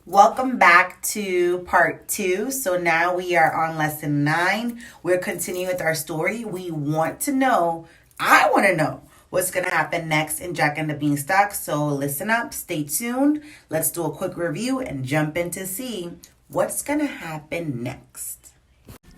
Welcome back to part 2. So now we are on lesson 9. We're continuing with our story. I want to know what's going to happen next in Jack and the Beanstalk. So listen up, stay tuned. Let's do a quick review and jump in to see what's going to happen next.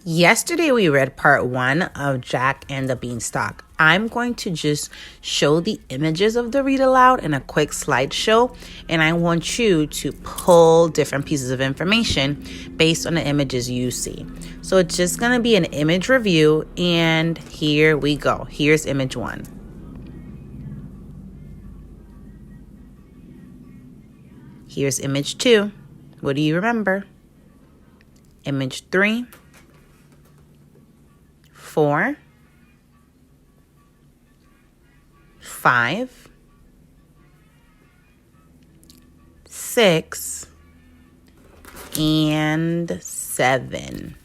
Yesterday we read part 1 of Jack and the Beanstalk. I'm going to just show the images of the read aloud in a quick slideshow, and I want you to pull different pieces of information based on the images you see. So it's just going to be an image review, and here we go. Here's image 1. Here's image 2. What do you remember? Image 3. 4, 5, 6, and 7.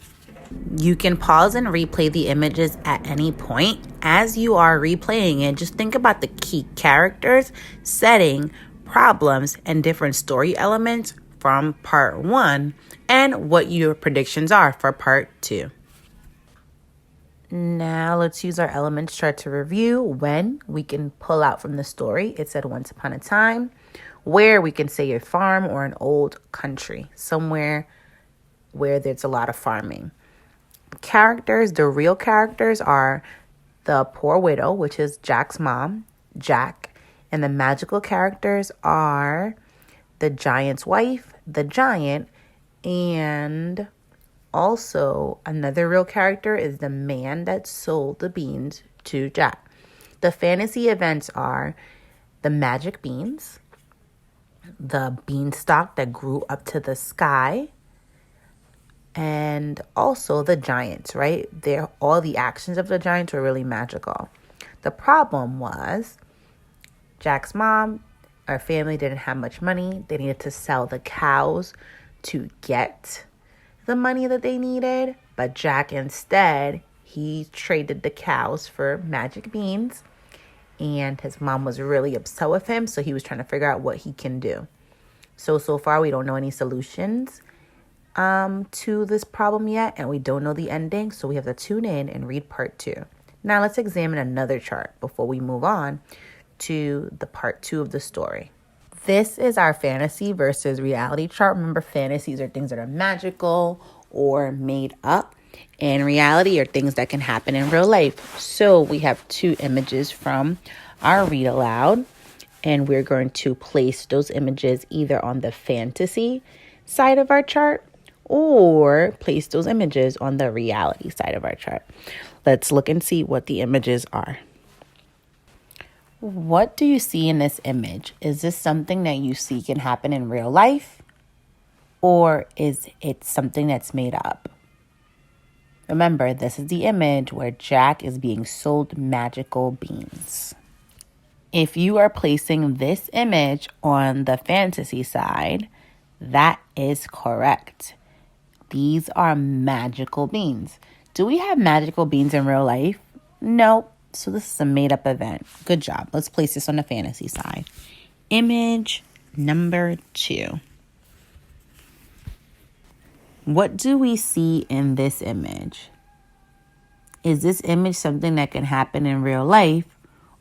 You can pause and replay the images at any point. As you are replaying it, just think about the key characters, setting, problems, and different story elements from part 1 and what your predictions are for part 2. Now let's use our elements chart to review. When we can pull out from the story, it said once upon a time. Where we can say a farm or an old country, somewhere where there's a lot of farming. Characters, the real characters are the poor widow, which is Jack's mom, Jack. And the magical characters are the giant's wife, the giant, and also, another real character is the man that sold the beans to Jack. The fantasy events are the magic beans, the beanstalk that grew up to the sky, and also the giants, right? All the actions of the giants were really magical. The problem was Jack's mom, our family didn't have much money. They needed to sell the cows to get the money that they needed, but Jack instead, he traded the cows for magic beans, and his mom was really upset with him, so he was trying to figure out what he can do. So far we don't know any solutions to this problem yet, and we don't know the ending, so we have to tune in and read part 2. Now let's examine another chart before we move on to the part 2 of the story. This is our fantasy versus reality chart. Remember, fantasies are things that are magical or made up, and reality are things that can happen in real life. So we have 2 images from our read aloud, and we're going to place those images either on the fantasy side of our chart or place those images on the reality side of our chart. Let's look and see what the images are. What do you see in this image? Is this something that you see can happen in real life? Or is it something that's made up? Remember, this is the image where Jack is being sold magical beans. If you are placing this image on the fantasy side, that is correct. These are magical beans. Do we have magical beans in real life? No. So this is a made-up event. Good job. Let's place this on the fantasy side. Image number 2. What do we see in this image? Is this image something that can happen in real life,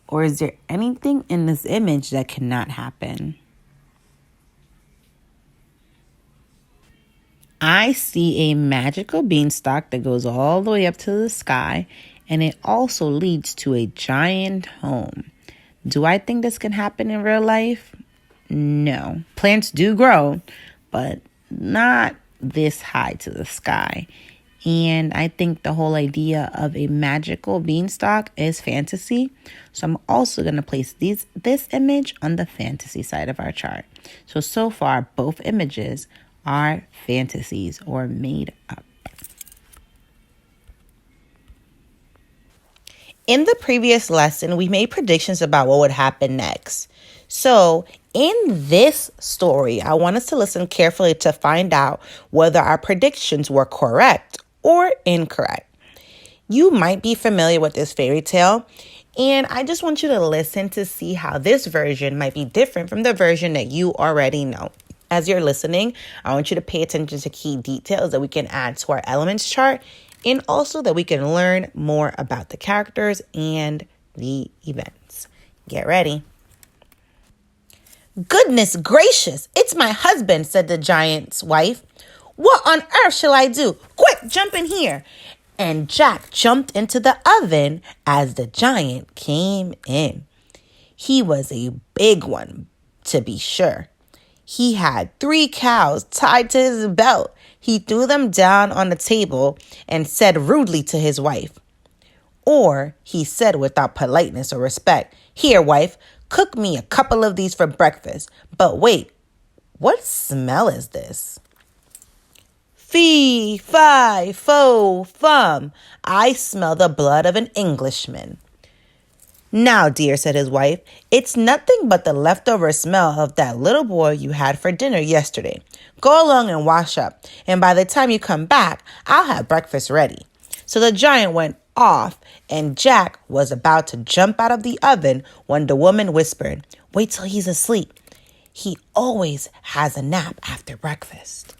or is there anything in this image that cannot happen? I see a magical beanstalk that goes all the way up to the sky, and it also leads to a giant home. Do I think this can happen in real life? No. Plants do grow, but not this high to the sky. And I think the whole idea of a magical beanstalk is fantasy. So I'm also going to place this image on the fantasy side of our chart. So far, both images are fantasies or made up. In the previous lesson, we made predictions about what would happen next. So in this story, I want us to listen carefully to find out whether our predictions were correct or incorrect. You might be familiar with this fairy tale, and I just want you to listen to see how this version might be different from the version that you already know. As you're listening, I want you to pay attention to key details that we can add to our elements chart, and also that we can learn more about the characters and the events. Get ready. "Goodness gracious, it's my husband," said the giant's wife. "What on earth shall I do? Quick, jump in here." And Jack jumped into the oven as the giant came in. He was a big one, to be sure. He had 3 cows tied to his belt. He threw them down on the table and said rudely to his wife, or he said without politeness or respect, "Here, wife, cook me a couple of these for breakfast. But wait, what smell is this?" "Fee, fi, fo, fum. I smell the blood of an Englishman." "Now, dear," said his wife, "it's nothing but the leftover smell of that little boy you had for dinner yesterday. Go along and wash up, and by the time you come back, I'll have breakfast ready." So the giant went off, and Jack was about to jump out of the oven when the woman whispered, "Wait till he's asleep. He always has a nap after breakfast."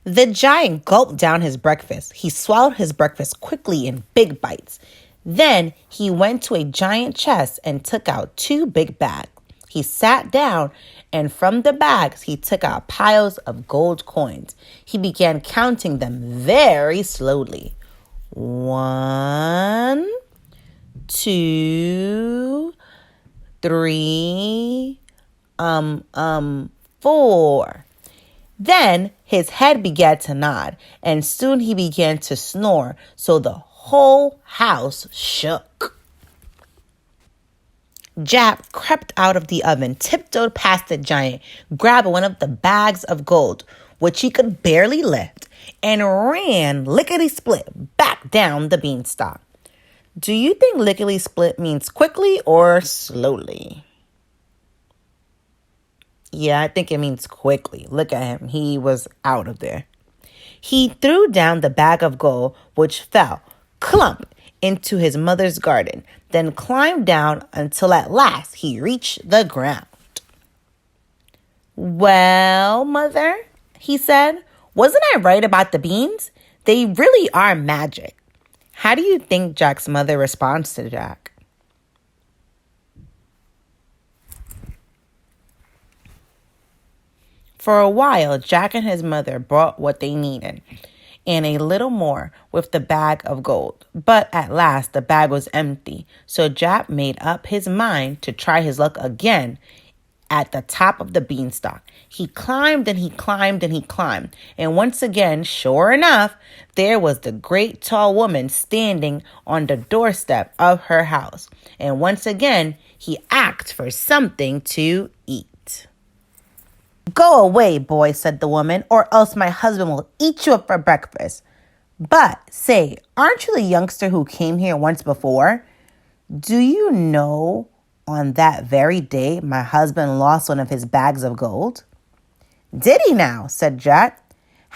The giant gulped down his breakfast. He swallowed his breakfast quickly in big bites. Then he went to a giant chest and took out 2 big bags. He sat down, and from the bags, he took out piles of gold coins. He began counting them very slowly. 1, 2, 3, 4. Then his head began to nod, and soon he began to snore, so the whole house shook. Jack crept out of the oven, tiptoed past the giant, grabbed one of the bags of gold, which he could barely lift, and ran lickety-split back down the beanstalk. Do you think lickety-split means quickly or slowly? Yeah, I think it means quickly. Look at him. He was out of there. He threw down the bag of gold, which fell clump into his mother's garden, then climbed down until at last he reached the ground. "Well, mother," he said, "wasn't I right about the beans? They really are magic." How do you think Jack's mother responds to Jack? For a while, Jack and his mother brought what they needed, and a little more with the bag of gold. But at last, the bag was empty, so Jack made up his mind to try his luck again at the top of the beanstalk. He climbed and he climbed and he climbed, and once again, sure enough, there was the great tall woman standing on the doorstep of her house. And once again, he asked for something to eat. "Go away, boy," said the woman, "or else my husband will eat you up for breakfast." "But say, aren't you the youngster who came here once before? Do you know on that very day my husband lost one of his bags of gold?" "Did he now?" said Jack.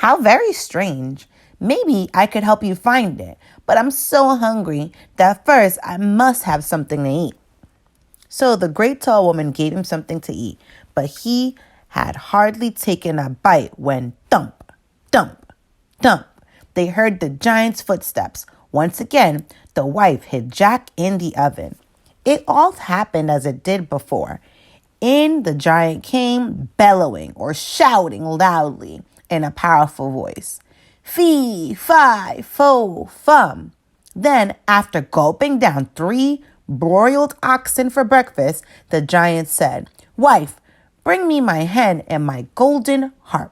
"How very strange. Maybe I could help you find it, but I'm so hungry that first I must have something to eat." So the great tall woman gave him something to eat, but he had hardly taken a bite when thump, thump, thump, they heard the giant's footsteps. Once again, the wife hid Jack in the oven. It all happened as it did before. In the giant came, bellowing or shouting loudly in a powerful voice. "Fee, fi, fo, fum." Then, after gulping down 3 broiled oxen for breakfast, the giant said, "Wife, bring me my hen and my golden harp."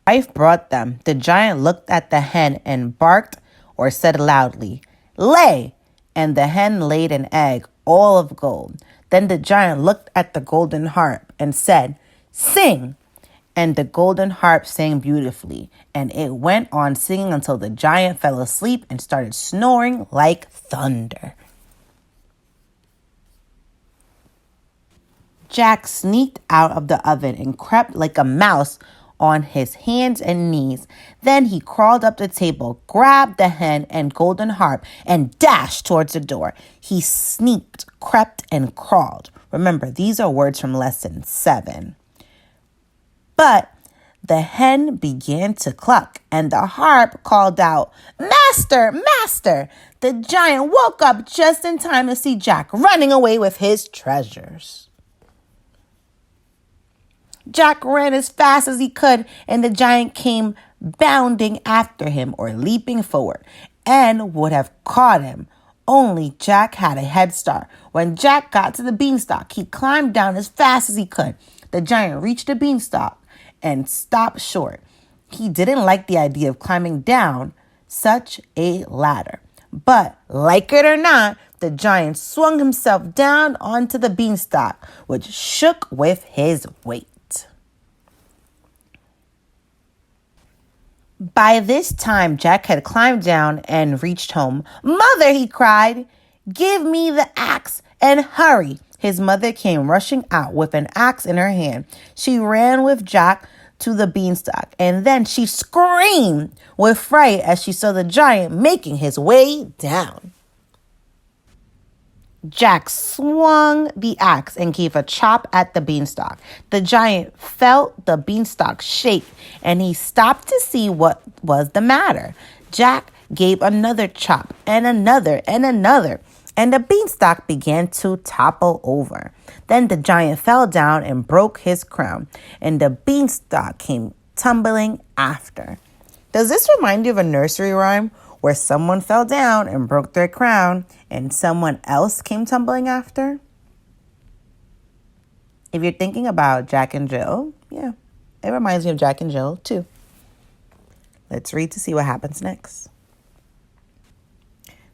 Wife brought them. The giant looked at the hen and barked or said loudly, "Lay!" And the hen laid an egg, all of gold. Then the giant looked at the golden harp and said, "Sing!" And the golden harp sang beautifully, and it went on singing until the giant fell asleep and started snoring like thunder. Jack sneaked out of the oven and crept like a mouse on his hands and knees. Then he crawled up the table, grabbed the hen and golden harp, and dashed towards the door. He sneaked crept, and crawled. Remember, these are words from lesson 7. But the hen began to cluck, and the harp called out, "Master, master!" The giant woke up just in time to see Jack running away with his treasures. Jack ran as fast as he could, and the giant came bounding after him, or leaping forward, and would have caught him. Only Jack had a head start. When Jack got to the beanstalk, he climbed down as fast as he could. The giant reached the beanstalk and stopped short. He didn't like the idea of climbing down such a ladder. But, like it or not, the giant swung himself down onto the beanstalk, which shook with his weight. By this time, Jack had climbed down and reached home. "Mother," he cried, "give me the axe and hurry." His mother came rushing out with an axe in her hand. She ran with Jack to the beanstalk, and then she screamed with fright as she saw the giant making his way down. Jack swung the axe and gave a chop at the beanstalk. The giant felt the beanstalk shake, and he stopped to see what was the matter. Jack gave another chop and another and another, and the beanstalk began to topple over. Then the giant fell down and broke his crown, and the beanstalk came tumbling after. Does this remind you of a nursery rhyme where someone fell down and broke their crown and someone else came tumbling after? If you're thinking about Jack and Jill, yeah, it reminds me of Jack and Jill too. Let's read to see what happens next.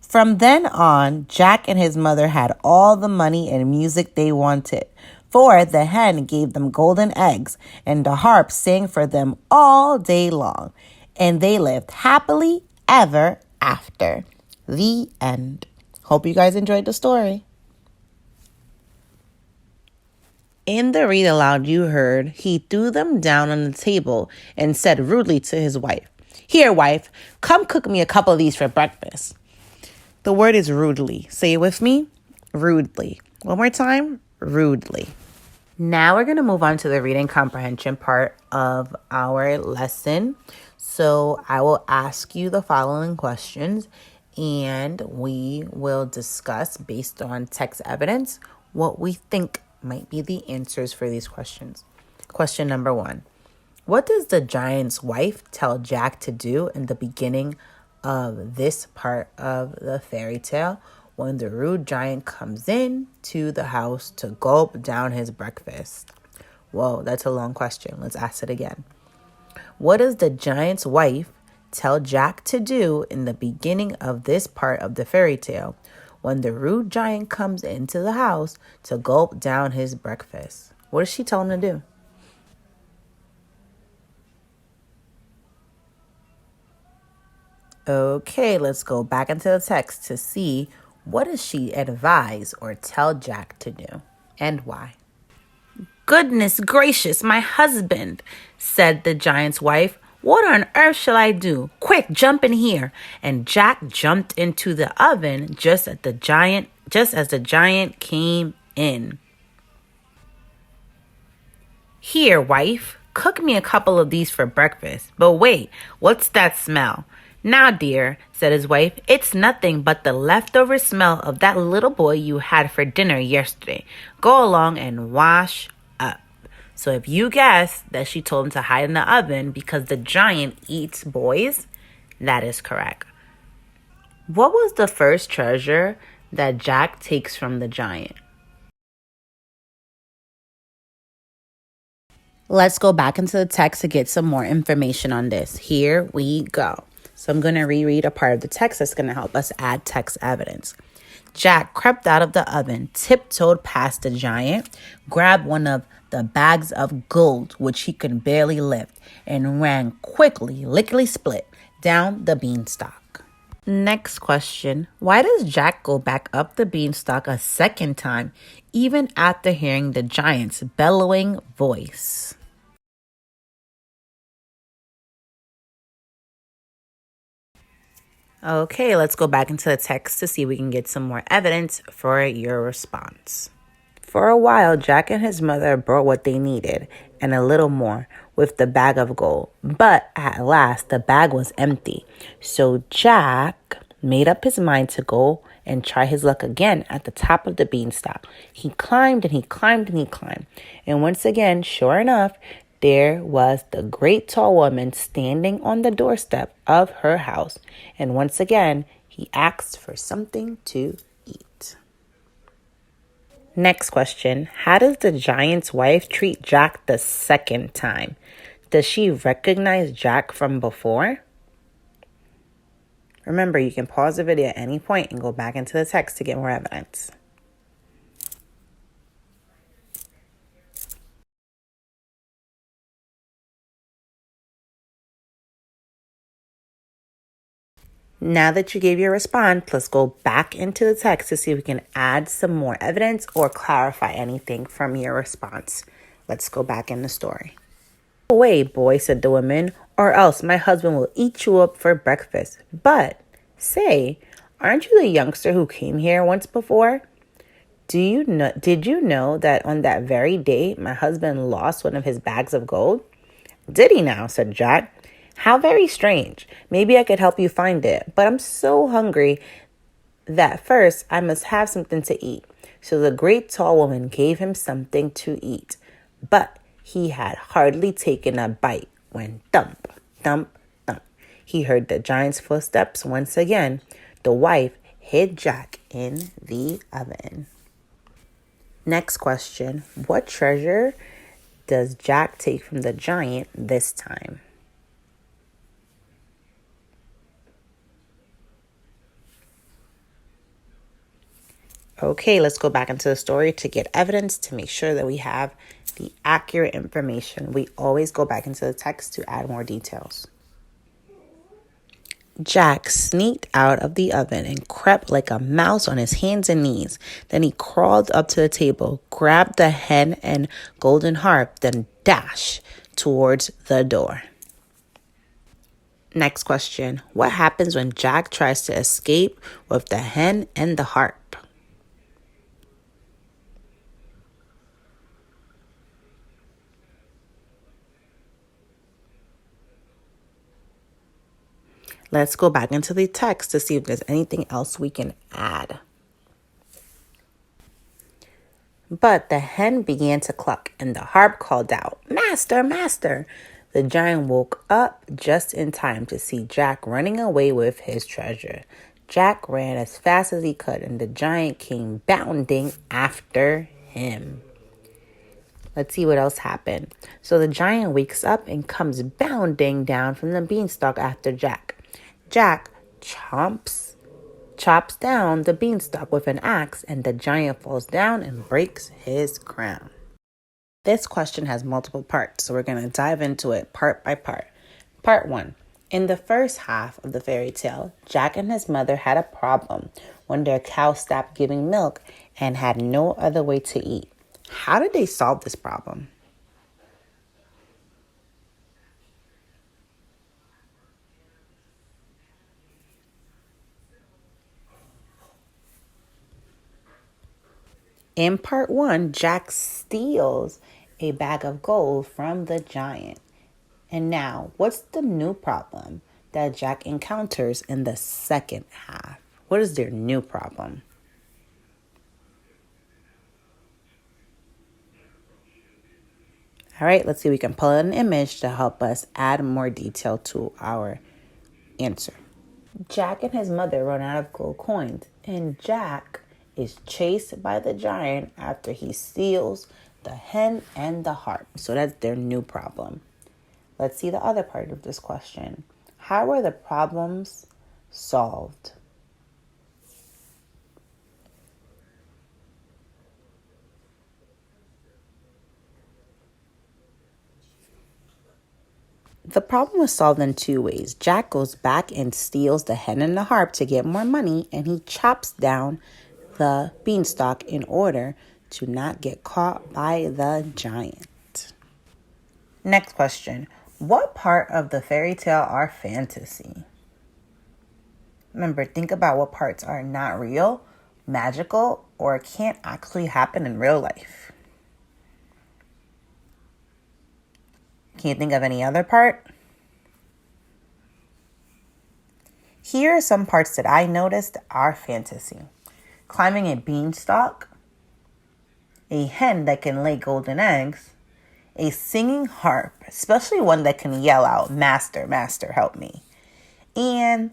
From then on, Jack and his mother had all the money and music they wanted, for the hen gave them golden eggs, and the harp sang for them all day long, and they lived happily ever after. The end. Hope you guys enjoyed the story. In the read aloud you heard, he threw them down on the table and said rudely to his wife, "Here, wife, come cook me a couple of these for breakfast." The word is rudely. Say it with me. Rudely. One more time. Rudely. Now we're going to move on to the reading comprehension part of our lesson. So I will ask you the following questions, and we will discuss, based on text evidence, what we think might be the answers for these questions. Question number 1. What does the giant's wife tell Jack to do in the beginning of this part of the fairy tale when the rude giant comes in to the house to gulp down his breakfast? Whoa, that's a long question. Let's ask it again. What does the giant's wife tell Jack to do in the beginning of this part of the fairy tale when the rude giant comes into the house to gulp down his breakfast? What does she tell him to do? Okay, let's go back into the text to see what does she advise or tell Jack to do and why. "Goodness gracious, my husband," said the giant's wife. "What on earth shall I do? Quick, jump in here." And Jack jumped into the oven just as the giant came in. "Here, wife, cook me a couple of these for breakfast. But wait, what's that smell?" "Now, dear," said his wife, "it's nothing but the leftover smell of that little boy you had for dinner yesterday. Go along and wash up." So if you guessed that she told him to hide in the oven because the giant eats boys, that is correct. What was the first treasure that Jack takes from the giant? Let's go back into the text to get some more information on this. Here we go. So I'm going to reread a part of the text that's going to help us add text evidence. Jack crept out of the oven, tiptoed past the giant, grabbed one of the bags of gold, which he could barely lift, and ran quickly, lickety-split, down the beanstalk. Next question. Why does Jack go back up the beanstalk a second time, even after hearing the giant's bellowing voice? Okay, let's go back into the text to see if we can get some more evidence for your response. For a while, Jack and his mother brought what they needed and a little more with the bag of gold. But at last, the bag was empty. So Jack made up his mind to go and try his luck again at the top of the beanstalk. He climbed and he climbed and he climbed. And once again, sure enough, there was the great tall woman standing on the doorstep of her house. And once again, he asked for something to eat. Next question. How does the giant's wife treat Jack the second time? Does she recognize Jack from before? Remember, you can pause the video at any point and go back into the text to get more evidence. Now that you gave your response, let's go back into the text to see if we can add some more evidence or clarify anything from your response. Let's go back in the story. "Go away, boy," said the woman, "or else my husband will eat you up for breakfast. But, say, aren't you the youngster who came here once before? Did you know that on that very day my husband lost one of his bags of gold?" "Did he now?" said Jack. "How very strange. Maybe I could help you find it, but I'm so hungry that first I must have something to eat." So the great tall woman gave him something to eat, but he had hardly taken a bite when thump, thump, thump, he heard the giant's footsteps once again. The wife hid Jack in the oven. Next question. What treasure does Jack take from the giant this time? Okay, let's go back into the story to get evidence to make sure that we have the accurate information. We always go back into the text to add more details. Jack sneaked out of the oven and crept like a mouse on his hands and knees. Then he crawled up to the table, grabbed the hen and golden harp, then dashed towards the door. Next question. What happens when Jack tries to escape with the hen and the harp? Let's go back into the text to see if there's anything else we can add. But the hen began to cluck, and the harp called out, "Master, master!" The giant woke up just in time to see Jack running away with his treasure. Jack ran as fast as he could, and the giant came bounding after him. Let's see what else happened. So the giant wakes up and comes bounding down from the beanstalk after Jack. Jack chops down the beanstalk with an axe, and the giant falls down and breaks his crown. This question has multiple parts, so we're going to dive into it part by part. Part 1. In the first half of the fairy tale, Jack and his mother had a problem when their cow stopped giving milk and had no other way to eat. How did they solve this problem? In part 1, Jack steals a bag of gold from the giant. And now, what's the new problem that Jack encounters in the second half? What is their new problem? All right, let's see if we can pull out an image to help us add more detail to our answer. Jack and his mother run out of gold coins, and Jack is chased by the giant after he steals the hen and the harp. So that's their new problem. Let's see the other part of this question. How were the problems solved? The problem was solved in two ways. Jack goes back and steals the hen and the harp to get more money, and he chops down the beanstalk in order to not get caught by the giant. Next question. What part of the fairy tale are fantasy? Remember, think about what parts are not real, magical, or can't actually happen in real life. Can you think of any other part? Here are some parts that I noticed are fantasy. Climbing a beanstalk, a hen that can lay golden eggs, a singing harp, especially one that can yell out, "Master, master, help me," and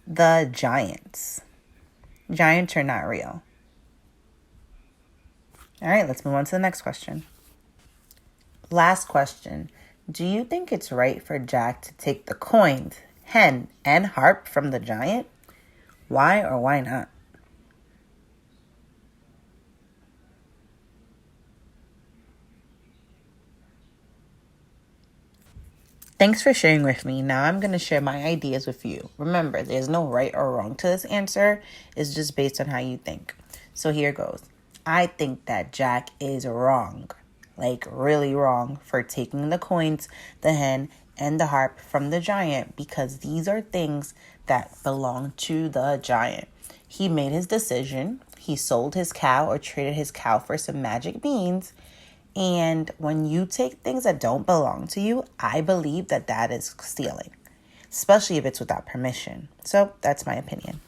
the giants. Giants are not real. All right, let's move on to the next question. Last question. Do you think it's right for Jack to take the coins, hen, and harp from the giant? Why or why not? Thanks for sharing with me. Now I'm going to share my ideas with you. Remember, there's no right or wrong to this answer. It's just based on how you think. So here goes. I think that Jack is wrong, like really wrong, for taking the coins, the hen, and the harp from the giant because these are things that belong to the giant. He made his decision. He sold his cow or traded his cow for some magic beans. And when you take things that don't belong to you, I believe that that is stealing, especially if it's without permission. So that's my opinion.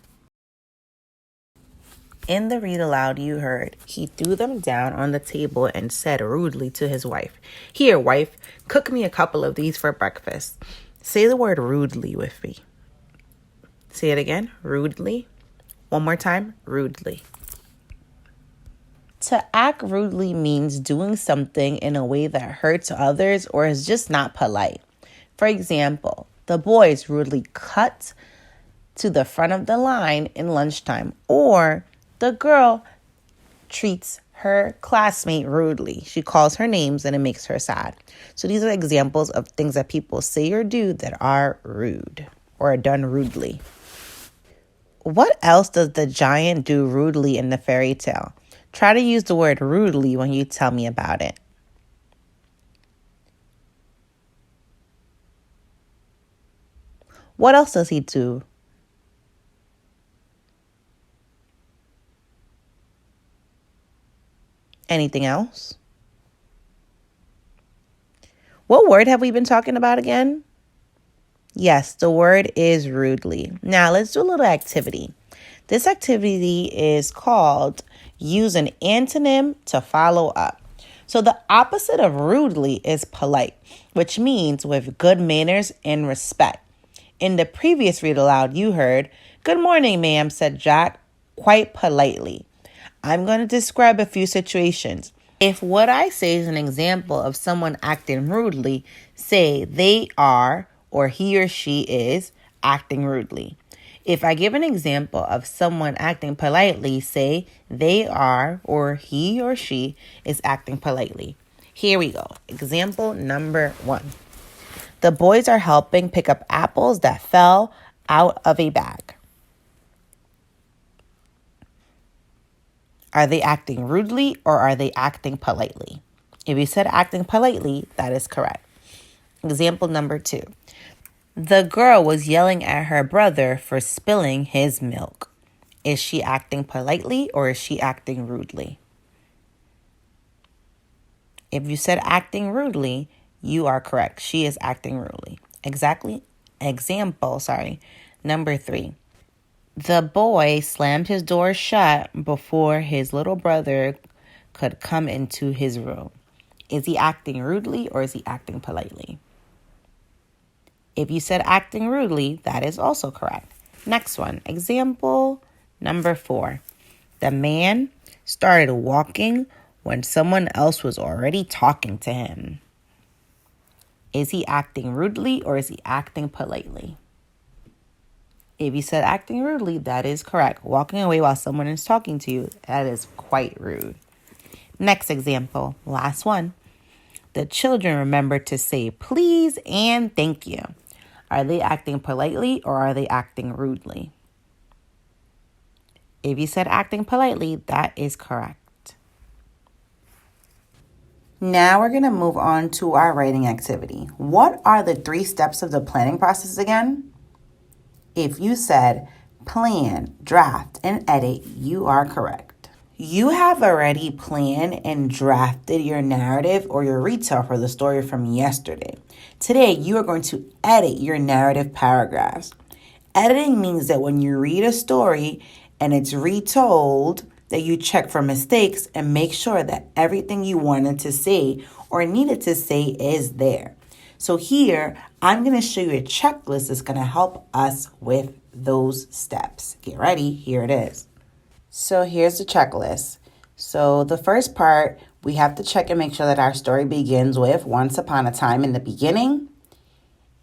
In the read aloud you heard, he threw them down on the table and said rudely to his wife, "Here, wife, cook me a couple of these for breakfast." Say the word rudely with me. Say it again, rudely. One more time, rudely. To act rudely means doing something in a way that hurts others or is just not polite. For example, the boys rudely cut to the front of the line in lunchtime, or the girl treats her classmate rudely. She calls her names and it makes her sad. So these are examples of things that people say or do that are rude or are done rudely. What else does the giant do rudely in the fairy tale? Try to use the word rudely when you tell me about it. What else does he do? Anything else? What word have we been talking about again? Yes, the word is rudely. Now let's do a little activity. This activity is called use an antonym to follow up. So the opposite of rudely is polite, which means with good manners and respect. In the previous read aloud, you heard, "Good morning, ma'am," said Jack, quite politely. I'm going to describe a few situations. If what I say is an example of someone acting rudely, say they are or he or she is acting rudely. If I give an example of someone acting politely, say they are or he or she is acting politely. Here we go. Example number 1. The boys are helping pick up apples that fell out of a bag. Are they acting rudely or are they acting politely? If you said acting politely, that is correct. Example number 2. The girl was yelling at her brother for spilling his milk. Is she acting politely or is she acting rudely? If you said acting rudely, you are correct. She is acting rudely. Example number 3. The boy slammed his door shut before his little brother could come into his room. Is he acting rudely or is he acting politely? If you said acting rudely, that is also correct. Next one, example number 4. The man started walking when someone else was already talking to him. Is he acting rudely or is he acting politely? If you said acting rudely, that is correct. Walking away while someone is talking to you, that is quite rude. Next example, last one. The children remembered to say please and thank you. Are they acting politely or are they acting rudely? If you said acting politely, that is correct. Now we're going to move on to our writing activity. What are the 3 steps of the planning process again? If you said plan, draft, and edit, you are correct. You have already planned and drafted your narrative or your retell for the story from yesterday. Today, you are going to edit your narrative paragraphs. Editing means that when you read a story and it's retold, that you check for mistakes and make sure that everything you wanted to say or needed to say is there. So here, I'm going to show you a checklist that's going to help us with those steps. Get ready. Here it is. So here's the checklist. So the first part, we have to check and make sure that our story begins with once upon a time in the beginning.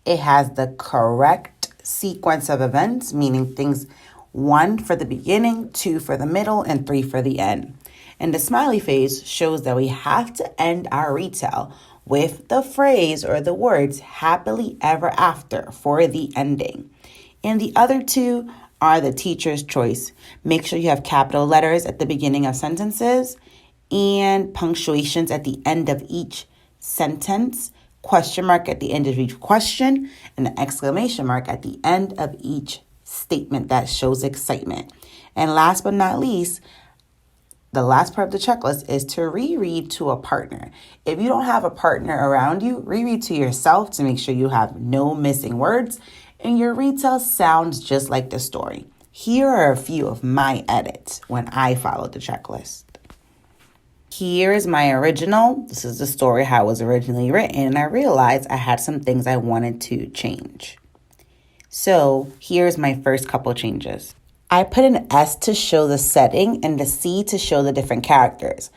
It has the correct sequence of events, meaning things 1 for the beginning, 2 for the middle, and 3 for the end. And the smiley face shows that we have to end our retell with the phrase or the words happily ever after for the ending. And the other 2 are the teacher's choice. Make sure you have capital letters at the beginning of sentences and punctuations at the end of each sentence, question mark at the end of each question, and an exclamation mark at the end of each statement that shows excitement. And last but not least, the last part of the checklist is to reread to a partner. If you don't have a partner around you, reread to yourself to make sure you have no missing words and your retell sounds just like the story. Here are a few of my edits when I followed the checklist. Here is my original. This is the story how it was originally written, and I realized I had some things I wanted to change. So here's my first couple changes. I put an S to show the setting and the C to show the different characters.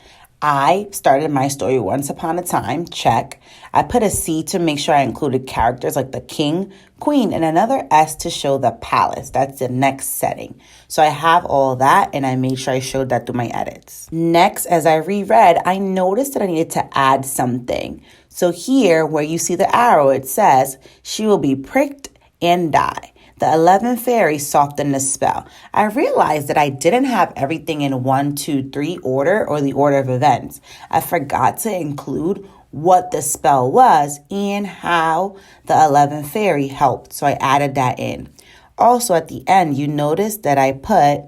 I started my story once upon a time, check. I put a C to make sure I included characters like the king, queen, and another S to show the palace. That's the next setting. So I have all that, and I made sure I showed that through my edits. Next, as I reread, I noticed that I needed to add something. So here, where you see the arrow, it says, she will be pricked and die. The 11 fairies softened the spell. I realized that I didn't have everything in 1, 2, 3 order or the order of events. I forgot to include what the spell was and how the 11 fairy helped. So I added that in. Also at the end, you notice that I put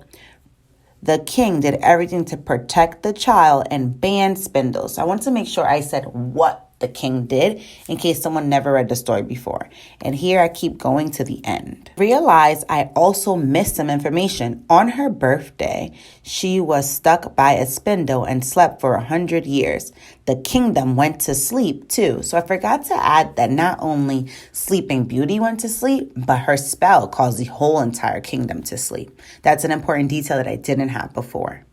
the king did everything to protect the child and ban spindles. So I want to make sure I said what the king did in case someone never read the story before. And here I keep going to the end. Realize I also missed some information. On her birthday, she was stuck by a spindle and slept for 100 years. The kingdom went to sleep too. So I forgot to add that not only Sleeping Beauty went to sleep, but her spell caused the whole entire kingdom to sleep. That's an important detail that I didn't have before.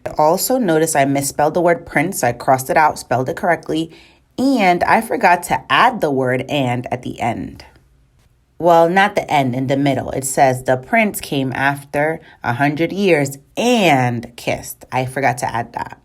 I also noticed I misspelled the word prince, so I crossed it out, spelled it correctly, and I forgot to add the word and at the end. Well, not the end, in the middle. It says the prince came after 100 years and kissed. I forgot to add that.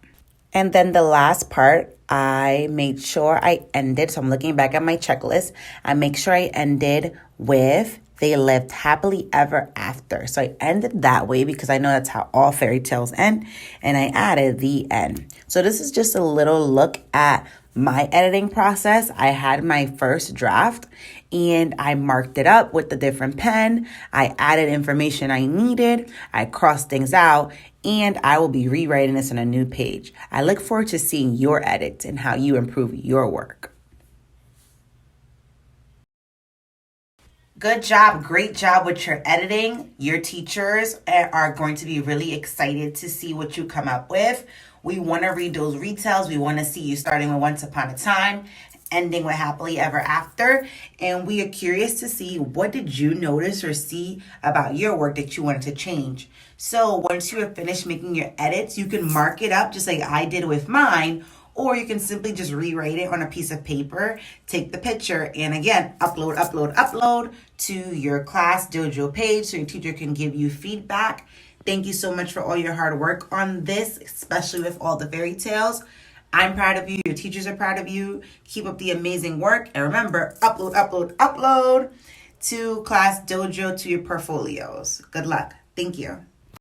And then the last part, I made sure I ended. So I'm looking back at my checklist. I make sure I ended with they lived happily ever after. So I ended that way because I know that's how all fairy tales end. And I added the end. So this is just a little look at my editing process. I had my first draft and I marked it up with the different pen. I added information I needed. I crossed things out, and I will be rewriting this on a new page. I look forward to seeing your edits and how you improve your work. Good job. Great job with your editing. Your teachers are going to be really excited to see what you come up with. We want to read those retells. We want to see you starting with Once Upon a Time, ending with Happily Ever After. And we are curious to see what did you notice or see about your work that you wanted to change. So once you have finished making your edits, you can mark it up just like I did with mine, or you can simply just rewrite it on a piece of paper, take the picture, and again, upload to your class dojo page so your teacher can give you feedback. Thank you so much for all your hard work on this, especially with all the fairy tales. I'm proud of you. Your teachers are proud of you. Keep up the amazing work. And remember, upload to Class Dojo to your portfolios. Good luck. Thank you.